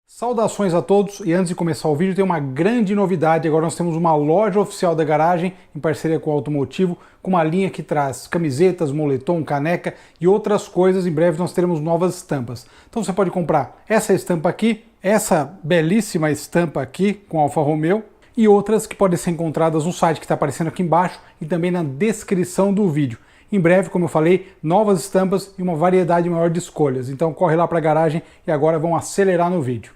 Saudações a todos, e antes de começar o vídeo tem uma grande novidade. Agora nós temos uma loja oficial da garagem em parceria com o Automotivo, com uma linha que traz camisetas, moletom, caneca e outras coisas. Em breve nós teremos novas estampas. Então você pode comprar essa estampa aqui, essa belíssima estampa aqui com Alfa Romeo e outras que podem ser encontradas no site que está aparecendo aqui embaixo e também na descrição do vídeo. Em breve, como eu falei, novas estampas e uma variedade maior de escolhas. Então corre lá para a garagem e agora vamos acelerar no vídeo.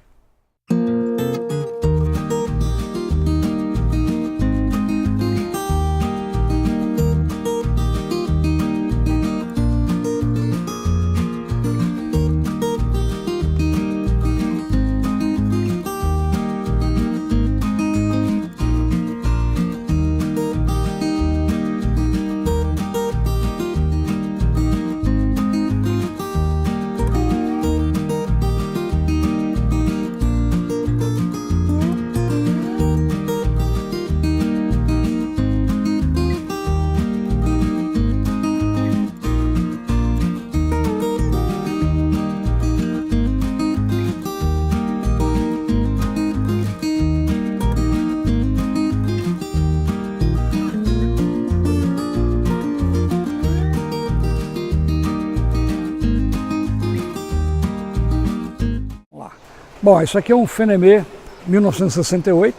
Bom, isso aqui é um Fenemé 1968,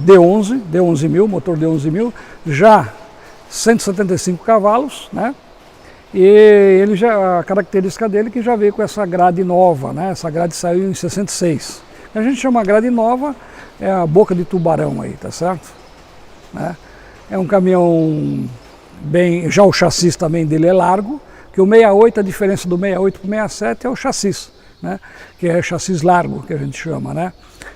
D11.000, motor D11.000, já 175 cavalos, né? E ele já, a característica dele é que já veio com essa grade nova, né? Essa grade saiu em 66. A gente chama grade nova, é a boca de tubarão aí, tá certo? Né? É um caminhão bem, já o chassi também dele é largo, que o 68, a diferença do 68 para o 67 é o chassi. Né, que é chassi largo, que a gente chama, né?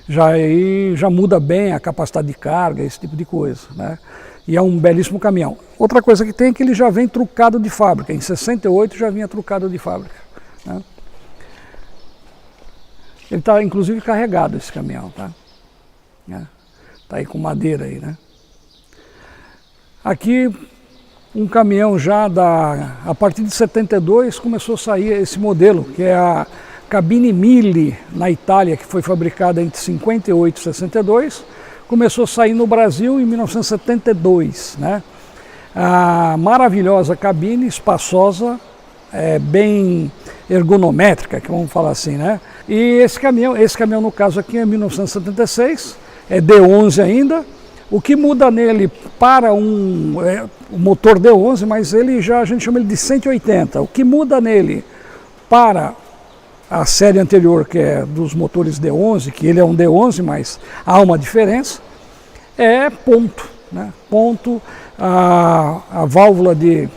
Já muda bem a capacidade de carga, esse tipo de coisa, né? E é um belíssimo caminhão. Outra coisa que tem é que ele já vem trucado de fábrica, em 68 já vinha trucado de fábrica, né? Ele está inclusive carregado, esse caminhão, tá? Tá aí com madeira aí, né? Aqui um caminhão já a partir de 72 começou a sair esse modelo, que é a cabine Mille na Itália, que foi fabricada entre 58 e 62, começou a sair no Brasil em 1972, né? A maravilhosa cabine, espaçosa, bem ergonométrica, que vamos falar assim, né? E esse caminhão no caso aqui é 1976, é D11 ainda. O que muda nele para o motor D11, mas ele já, a gente chama ele de 180. O que muda nele para a série anterior, que é dos motores D11, que ele é um D11, mas há uma diferença, é ponto, né? Ponto, a válvula de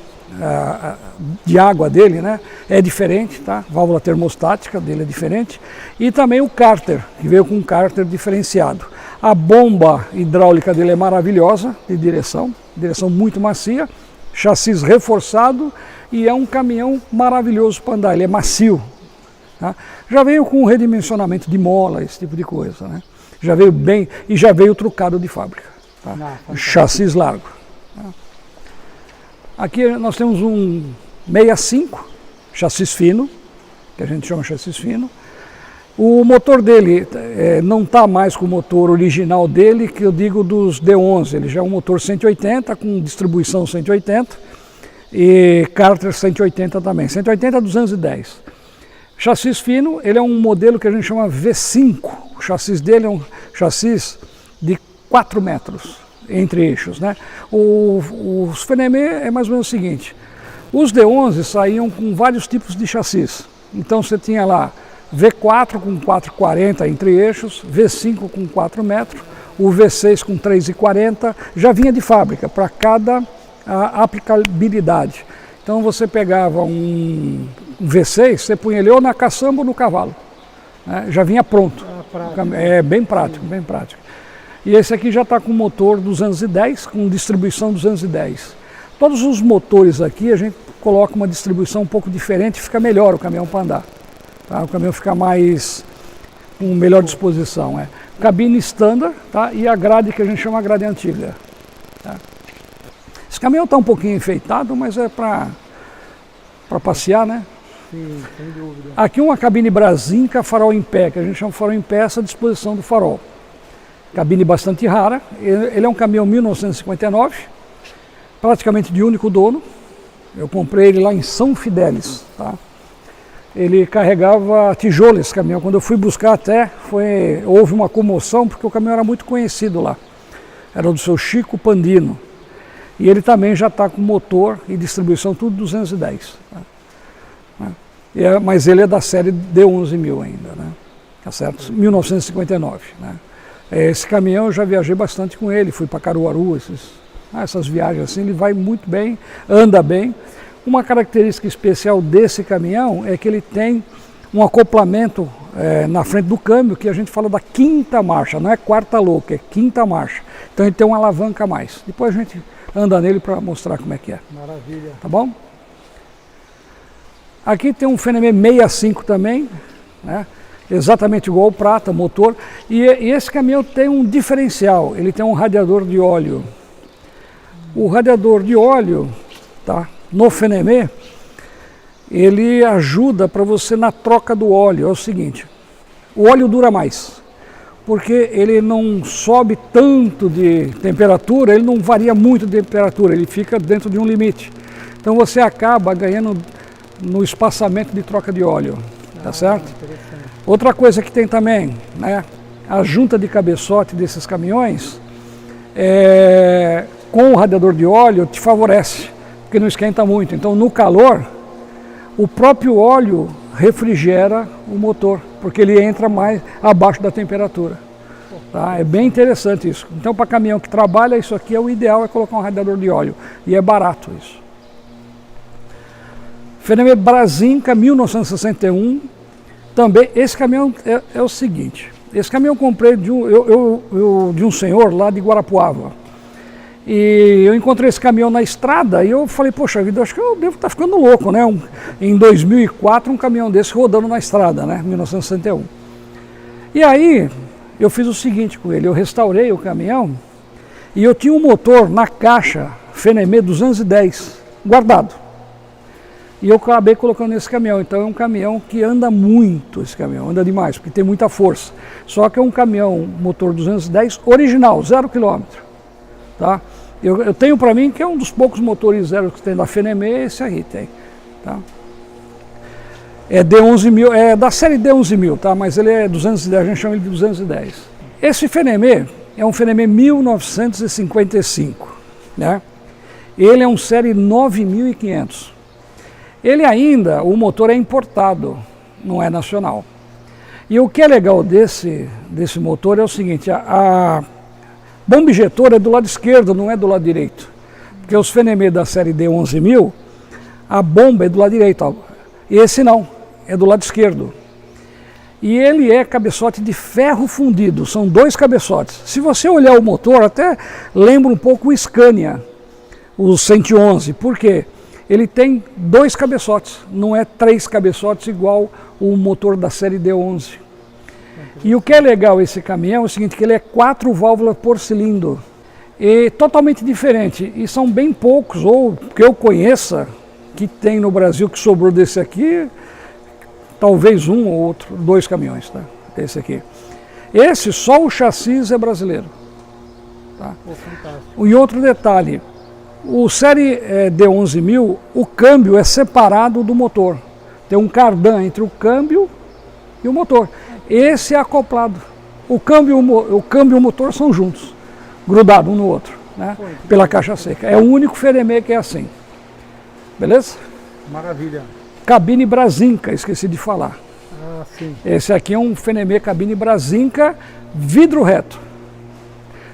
água dele, né? É diferente, tá? A válvula termostática dele é diferente. E também o cárter, que veio com um cárter diferenciado. A bomba hidráulica dele é maravilhosa, de direção muito macia, chassi reforçado e é um caminhão maravilhoso para andar, ele é macio. Tá? Já veio com redimensionamento de mola, esse tipo de coisa, né? Já veio bem e já veio trucado de fábrica. Tá? Chassi largo. Tá? Aqui nós temos um 65, chassi fino, que a gente chama chassi fino. O motor dele não está mais com o motor original dele, que eu digo dos D11, ele já é um motor 180, com distribuição 180 e cárter 180 também, 180 a 210. Chassi fino, ele é um modelo que a gente chama V5, o chassi dele é um chassi de 4 metros entre eixos, né? Os Fenemé é mais ou menos o seguinte, os D11 saíam com vários tipos de chassis, então você tinha lá V4 com 4,40 entre eixos, V5 com 4 metros, o V6 com 3,40, já vinha de fábrica para cada aplicabilidade. Então você pegava um V6, você punha ele ou na caçamba ou no cavalo, né? Já vinha pronto, é bem prático, bem prático. E esse aqui já está com motor 210, com distribuição 210. Todos os motores aqui a gente coloca uma distribuição um pouco diferente, fica melhor o caminhão para andar. Tá? O caminhão fica mais com melhor disposição. Cabine standard, tá? E a grade que a gente chama a grade antiga. Tá? Esse caminhão está um pouquinho enfeitado, mas é para para passear, né? Sim, sem dúvida. Aqui uma cabine Brasinca, farol em pé, que a gente chama farol em pé, essa disposição do farol. Cabine bastante rara, ele é um caminhão 1959, praticamente de único dono. Eu comprei ele lá em São Fidélis, tá? Ele carregava tijolo, esse caminhão. Quando eu fui buscar até, houve uma comoção, porque o caminhão era muito conhecido lá. Era do seu Chico Pandino. E ele também já está com motor e distribuição tudo 210. Tá? Mas ele é da série D11000 ainda, né? Tá certo? 1959, né? Esse caminhão eu já viajei bastante com ele, fui para Caruaru, essas viagens assim, ele vai muito bem, anda bem. Uma característica especial desse caminhão é que ele tem um acoplamento na frente do câmbio, que a gente fala da quinta marcha, não é quarta louca, é quinta marcha. Então ele tem uma alavanca a mais. Depois a gente anda nele para mostrar como é que é. Maravilha. Tá bom? Aqui tem um Fenemé 65 também, né? Exatamente igual ao prata, motor. E esse caminhão tem um diferencial, ele tem um radiador de óleo. O radiador de óleo, tá, no Fenemé, ele ajuda para você na troca do óleo. É o seguinte, o óleo dura mais, porque ele não sobe tanto de temperatura, ele não varia muito de temperatura, ele fica dentro de um limite. Então você acaba ganhando no espaçamento de troca de óleo, tá certo? Outra coisa que tem também, né, a junta de cabeçote desses caminhões, com o radiador de óleo te favorece, porque não esquenta muito. Então no calor, o próprio óleo refrigera o motor, porque ele entra mais abaixo da temperatura. Tá? É bem interessante isso. Então para caminhão que trabalha, isso aqui é o ideal, é colocar um radiador de óleo. E é barato isso. Fenemé Brasinca 1961. Também, esse caminhão é o seguinte, esse caminhão eu comprei de um senhor lá de Guarapuava. E eu encontrei esse caminhão na estrada e eu falei, poxa vida, acho que eu devo estar ficando louco, né? Em 2004, um caminhão desse rodando na estrada, né? 1961. E aí, eu fiz o seguinte com ele, eu restaurei o caminhão e eu tinha um motor na caixa Fenemé 210, guardado. E eu acabei colocando nesse caminhão. Então é um caminhão que anda muito, esse caminhão, anda demais, porque tem muita força. Só que é um caminhão motor 210 original, 0 km. Tá? Eu tenho para mim que é um dos poucos motores zero que tem da Fenemé, esse aí tem. Tá? É D11000, é da série D11000, tá? Mas ele é 210, a gente chama ele de 210. Esse Fenemé é um Fenemé 1955, né? Ele é um série 9500. Ele ainda, o motor é importado, não é nacional. E o que é legal desse motor é o seguinte, a bomba injetora é do lado esquerdo, não é do lado direito. Porque os Fenemé da série D11000, a bomba é do lado direito, ó. E esse não, é do lado esquerdo. E ele é cabeçote de ferro fundido, são 2 cabeçotes. Se você olhar o motor, até lembra um pouco o Scania, o 111, por quê? Ele tem 2 cabeçotes, não é 3 cabeçotes igual o motor da série D11. E o que é legal esse caminhão é o seguinte, que ele é 4 válvulas por cilindro. E totalmente diferente, e são bem poucos, ou que eu conheça, que tem no Brasil, que sobrou desse aqui, talvez um ou outro, 2 caminhões, tá? Esse aqui. Esse, só o chassi é brasileiro. Tá? Fantástico. E outro detalhe, o série D11000, o câmbio é separado do motor. Tem um cardan entre o câmbio e o motor. Esse é acoplado. O câmbio e o motor são juntos, grudados um no outro, né? Pela caixa seca. É o único Fenemé que é assim. Beleza? Maravilha. Cabine Brasinca, esqueci de falar. Ah, sim. Esse aqui é um Fenemé cabine Brasinca, vidro reto.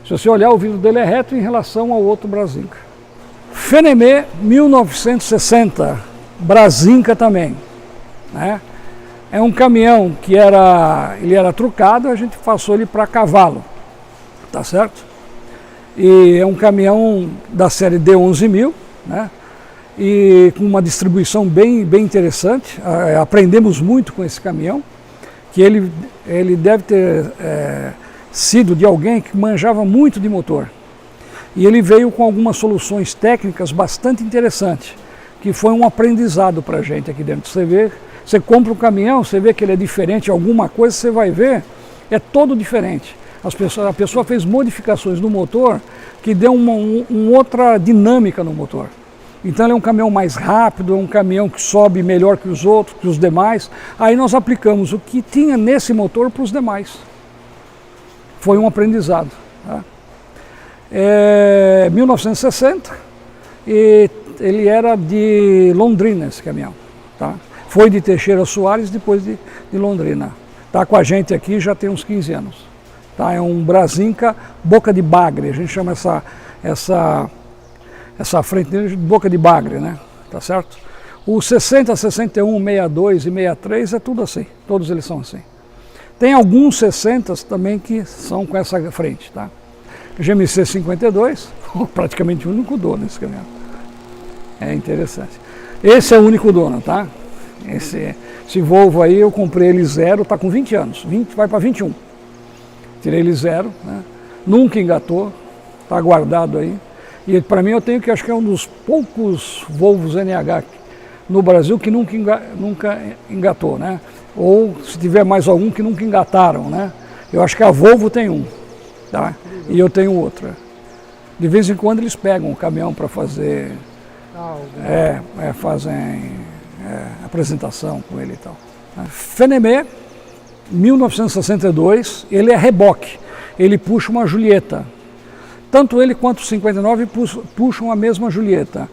Se você olhar, o vidro dele é reto em relação ao outro Brasinca. Fenemé 1960, Brasinca também, né? É um caminhão que ele era trucado, a gente passou ele para cavalo, tá certo? E é um caminhão da série D11000, né? E com uma distribuição bem interessante. Aprendemos muito com esse caminhão, que ele deve ter sido de alguém que manjava muito de motor. E ele veio com algumas soluções técnicas bastante interessantes. que foi um aprendizado para a gente aqui dentro. Você vê, você compra um caminhão, você vê que ele é diferente, alguma coisa você vai ver, é todo diferente. A pessoa fez modificações no motor que deu uma outra dinâmica no motor. Então ele é um caminhão mais rápido, é um caminhão que sobe melhor que os outros, que os demais. Aí nós aplicamos o que tinha nesse motor para os demais. Foi um aprendizado. Tá? 1960, e ele era de Londrina, esse caminhão. Tá? Foi de Teixeira Soares, depois de Londrina. Está com a gente aqui já tem uns 15 anos. Tá? É um Brasinca boca de bagre, a gente chama essa frente dele de boca de bagre, né? Tá certo? O 60, 61, 62 e 63 é tudo assim, todos eles são assim. Tem alguns 60 também que são com essa frente, tá? GMC 52, praticamente o único dono desse caminhão. É interessante. Esse é o único dono, tá? Esse Volvo aí eu comprei ele zero, tá com 20 anos, vai para 21. Tirei ele zero, né? Nunca engatou, tá guardado aí. E para mim eu tenho que acho que é um dos poucos Volvos NH no Brasil que nunca engatou, né? Ou se tiver mais algum que nunca engataram, né? Eu acho que a Volvo tem um, tá? E eu tenho outra. De vez em quando eles pegam o caminhão para fazer, fazem apresentação com ele e tal. Fenemé, 1962, ele é reboque, ele puxa uma Julieta. Tanto ele quanto o 59 puxam a mesma Julieta.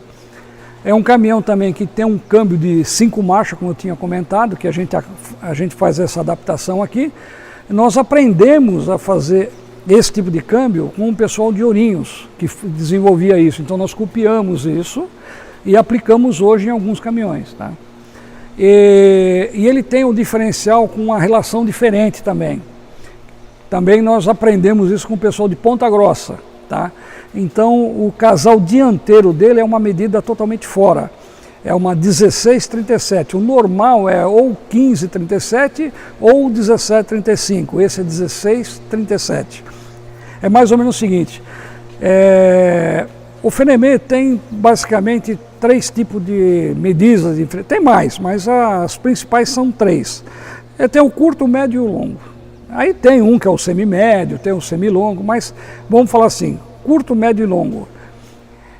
É um caminhão também que tem um câmbio de 5 marchas, como eu tinha comentado, que a gente faz essa adaptação aqui. Nós aprendemos a fazer esse tipo de câmbio com o pessoal de Ourinhos, que desenvolvia isso. Então nós copiamos isso e aplicamos hoje em alguns caminhões. Tá? E ele tem um diferencial com uma relação diferente também. Também nós aprendemos isso com o pessoal de Ponta Grossa. Tá? Então o casal dianteiro dele é uma medida totalmente fora, é uma 1637, o normal é ou 1537 ou 1735, esse é 1637. É mais ou menos o seguinte, o Fenemé tem basicamente 3 tipos de medidas, tem mais, mas as principais são 3. Tem o curto, o médio e o longo. Aí tem um que é o semimédio, tem o semilongo, mas vamos falar assim, curto, médio e longo.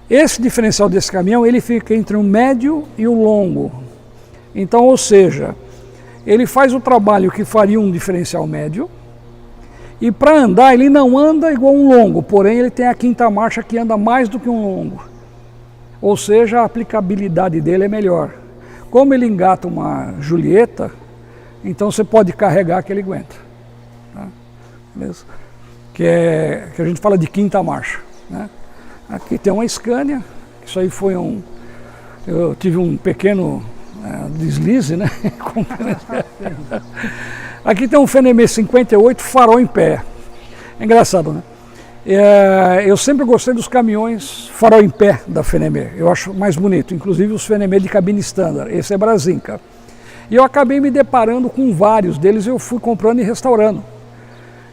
Esse diferencial desse caminhão, ele fica entre o médio e o longo. Então, ou seja, ele faz o trabalho que faria um diferencial médio, e para andar ele não anda igual um longo, porém ele tem a 5ª marcha que anda mais do que um longo. Ou seja, a aplicabilidade dele é melhor. Como ele engata uma Julieta, então você pode carregar que ele aguenta. Tá? Beleza? Que a gente fala de 5ª marcha. Né? Aqui tem uma Scania, isso aí foi eu tive um pequeno deslize, né? Aqui tem um Fenemé 58 farol em pé. É engraçado, né? Eu sempre gostei dos caminhões farol em pé da Fenemé, eu acho mais bonito, inclusive os Fenemé de cabine standard, esse é Brasinca. E eu acabei me deparando com vários deles, eu fui comprando e restaurando.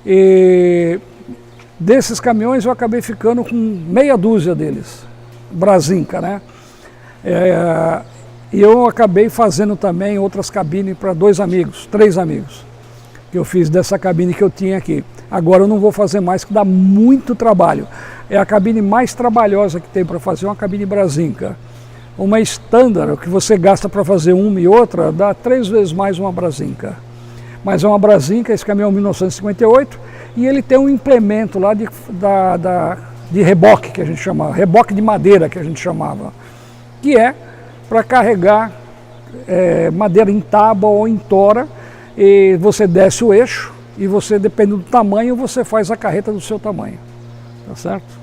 E desses caminhões eu acabei ficando com meia dúzia deles, Brasinca, né? E eu acabei fazendo também outras cabines para 3 amigos, que eu fiz dessa cabine que eu tinha aqui. Agora eu não vou fazer mais, que dá muito trabalho. É a cabine mais trabalhosa que tem para fazer, uma cabine Brasinca. Uma standard, que você gasta para fazer uma e outra, dá 3 vezes mais uma Brasinca. Mas é uma Brasinca, esse caminhão é 1958, e ele tem um implemento lá de reboque, que a gente chamava, reboque de madeira, que a gente chamava, que é para carregar madeira em tábua ou em tora, e você desce o eixo, e você, dependendo do tamanho, você faz a carreta do seu tamanho, tá certo?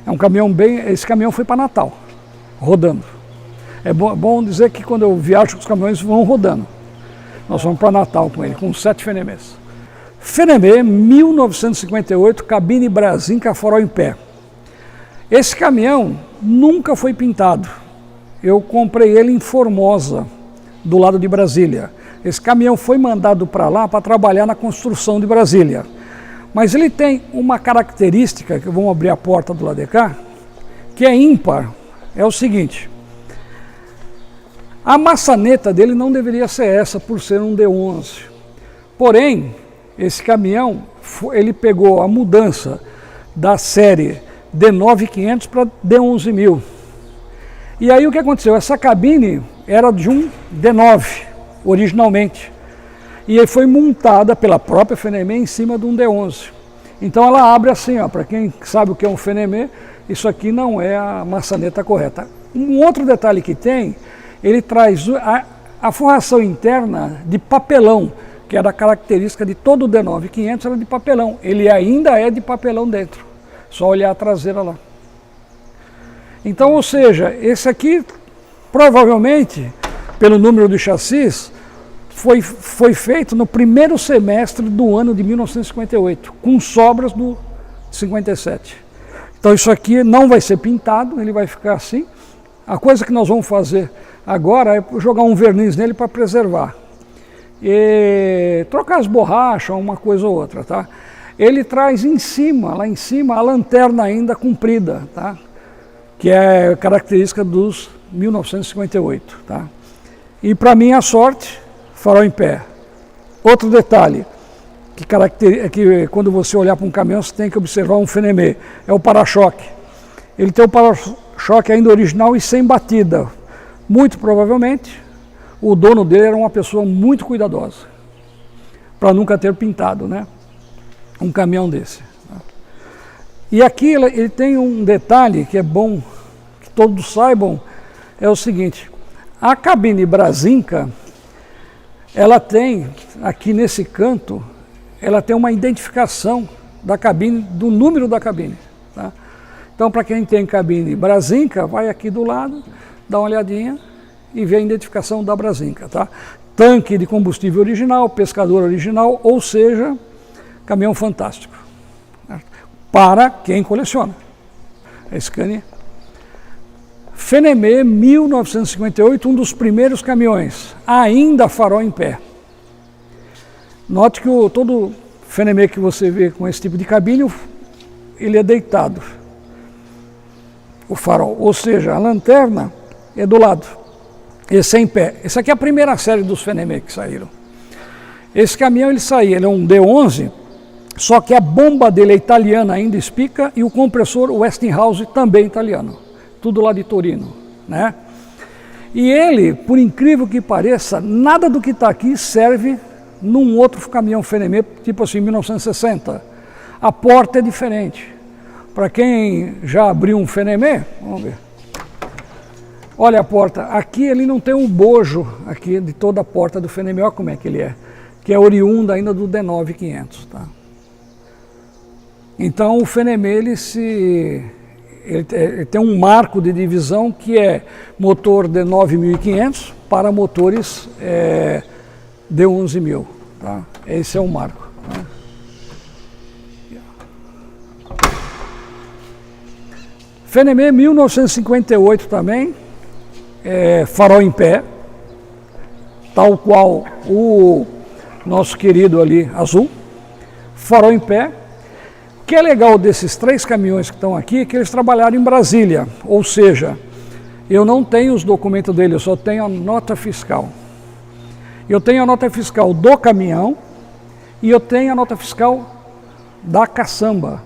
É um caminhão esse caminhão foi para Natal, rodando. É bom dizer que quando eu viajo, os caminhões vão rodando. Nós vamos para Natal com ele, com 7 Fenemés. Fenemé, 1958, cabine Brasinca farol em pé. Esse caminhão nunca foi pintado. Eu comprei ele em Formosa, do lado de Brasília. Esse caminhão foi mandado para lá para trabalhar na construção de Brasília. Mas ele tem uma característica, que vamos abrir a porta do lado de cá, que é ímpar. É o seguinte, A maçaneta dele não deveria ser essa, por ser um D11. Porém, esse caminhão, ele pegou a mudança da série D9500 para D11000. E aí o que aconteceu? Essa cabine era de um D9, originalmente. E aí foi montada pela própria Fenemé em cima de um D11. Então ela abre assim, ó, para quem sabe o que é um Fenemé, isso aqui não é a maçaneta correta. Um outro detalhe que tem, ele traz a forração interna de papelão, que era a característica de todo o D9500, era de papelão. Ele ainda é de papelão dentro, só olhar a traseira lá. Então, ou seja, esse aqui, provavelmente, pelo número do chassis, foi feito no primeiro semestre do ano de 1958, com sobras do 57. Então isso aqui não vai ser pintado, ele vai ficar assim. A coisa que nós vamos fazer agora é jogar um verniz nele para preservar. E trocar as borrachas, uma coisa ou outra, tá? Ele traz em cima, lá em cima, a lanterna ainda comprida, tá? Que é característica dos 1958, tá? E para minha sorte, farol em pé. Outro detalhe, que quando você olhar para um caminhão, você tem que observar um Fenemé, é o para-choque. Ele tem o para-choque ainda original e sem batida. Muito provavelmente, o dono dele era uma pessoa muito cuidadosa, para nunca ter pintado, né, um caminhão desse. E aqui ele tem um detalhe que é bom que todos saibam, é o seguinte: a cabine Brasinca, ela tem, aqui nesse canto, ela tem uma identificação da cabine, do número da cabine. Tá? Então, para quem tem cabine Brasinca, vai aqui do lado, dá uma olhadinha e vê a identificação da Brasinca. Tá? Tanque de combustível original, pescador original, ou seja, caminhão fantástico. Certo? Para quem coleciona. A Scania. Fenemé 1958, um dos primeiros caminhões, ainda farol em pé. Note que todo Fenemé que você vê com esse tipo de cabine, ele é deitado, o farol, ou seja, a lanterna é do lado, esse é em pé. Essa aqui é a primeira série dos Fenemé que saíram. Esse caminhão ele é um D11, só que a bomba dele é italiana ainda, Spica, e o compressor Westinghouse também italiano. Tudo lá de Torino, né? E ele, por incrível que pareça, nada do que está aqui serve num outro caminhão Fenemé, tipo assim, 1960. A porta é diferente. Para quem já abriu um Fenemé, vamos ver. Olha a porta, aqui ele não tem um bojo aqui de toda a porta do Fenemé, olha como é que ele é. Que é oriunda ainda do D9500, tá? Então o Fenemé, ele tem um marco de divisão que é motor D9500 para motores D11000. Tá? Esse é o marco. Tá? Fenemé 1958 também, farol em pé, tal qual o nosso querido ali azul, farol em pé. O que é legal desses três caminhões que estão aqui é que eles trabalharam em Brasília, ou seja, eu não tenho os documentos dele, eu só tenho a nota fiscal. Eu tenho a nota fiscal do caminhão e eu tenho a nota fiscal da caçamba,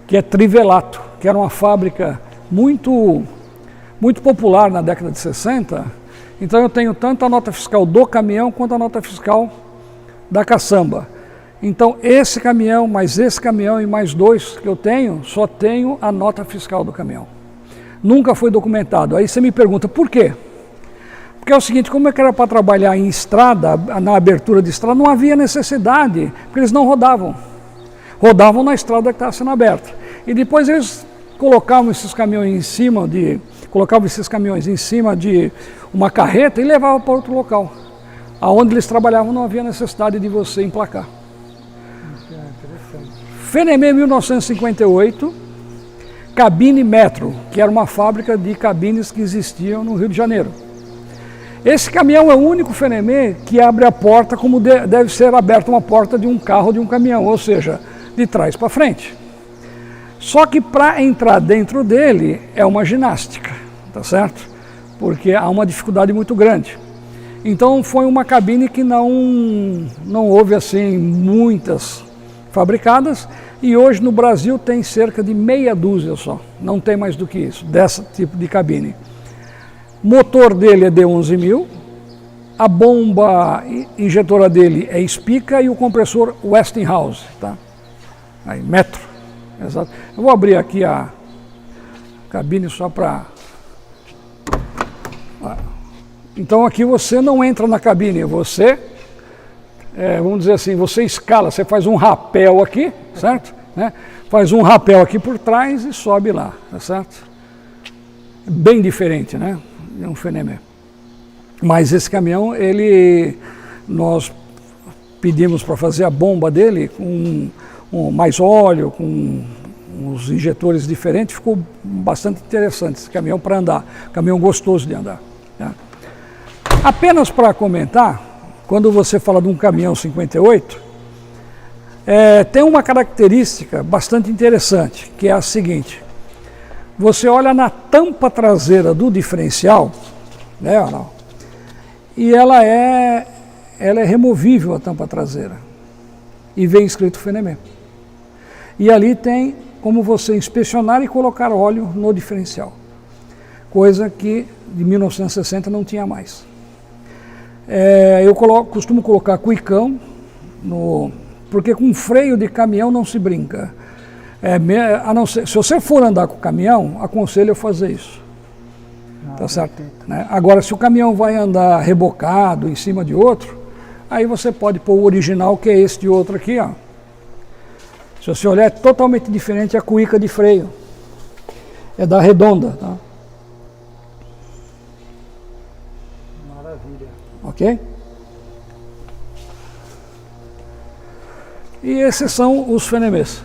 que é Trivelato, que era uma fábrica muito popular na década de 60. Então eu tenho tanto a nota fiscal do caminhão quanto a nota fiscal da caçamba. Então esse caminhão, mais esse caminhão e mais dois que eu tenho, só tenho a nota fiscal do caminhão. Nunca foi documentado. Aí você me pergunta, por quê? Porque é o seguinte, como é que era para trabalhar em estrada, na abertura de estrada, não havia necessidade, porque eles não rodavam. Rodavam na estrada que estava sendo aberta. E depois eles colocavam esses caminhões em cima de uma carreta e levavam para outro local. Aonde eles trabalhavam não havia necessidade de você emplacar. Fenemé 1958, cabine Metro, que era uma fábrica de cabines que existiam no Rio de Janeiro. Esse caminhão é o único Fenemé que abre a porta como deve ser aberta uma porta de um carro, de um caminhão, ou seja, de trás para frente. Só que para entrar dentro dele é uma ginástica, tá certo? porque há uma dificuldade muito grande. Então foi uma cabine que não houve assim muitas fabricadas, e hoje no Brasil tem cerca de meia dúzia só, não tem mais do que isso, desse tipo de cabine. Motor dele é de 11.000, a bomba injetora dele é Spica e o compressor Westinghouse, tá? Aí, metro, exato. Eu vou abrir aqui a cabine só para... Então aqui você não entra na cabine, você, vamos dizer assim, você escala, você faz um rapel aqui, certo? Né? Faz um rapel aqui por trás e sobe lá, tá certo? Bem diferente, né? É um Fenemé. Mas esse caminhão, nós pedimos para fazer a bomba dele com mais óleo, com uns injetores diferentes, ficou bastante interessante esse caminhão para andar, caminhão gostoso de andar. Tá? Apenas para comentar, quando você fala de um caminhão 58, tem uma característica bastante interessante, que é a seguinte: você olha na tampa traseira do diferencial, né, e ela é removível, a tampa traseira, e vem escrito Fenemé. E ali tem como você inspecionar e colocar óleo no diferencial, coisa que de 1960 não tinha mais. Eu costumo colocar cuicão, porque com freio de caminhão não se brinca. A não ser, se você for andar com o caminhão, aconselho a fazer isso. Tá certo? Né? Agora, se o caminhão vai andar rebocado em cima de outro, aí você pode pôr o original, que é esse de outro aqui, ó. Se você olhar, é totalmente diferente a cuíca de freio. É da Redonda, tá? Maravilha. Ok? E esses são os Fenemés.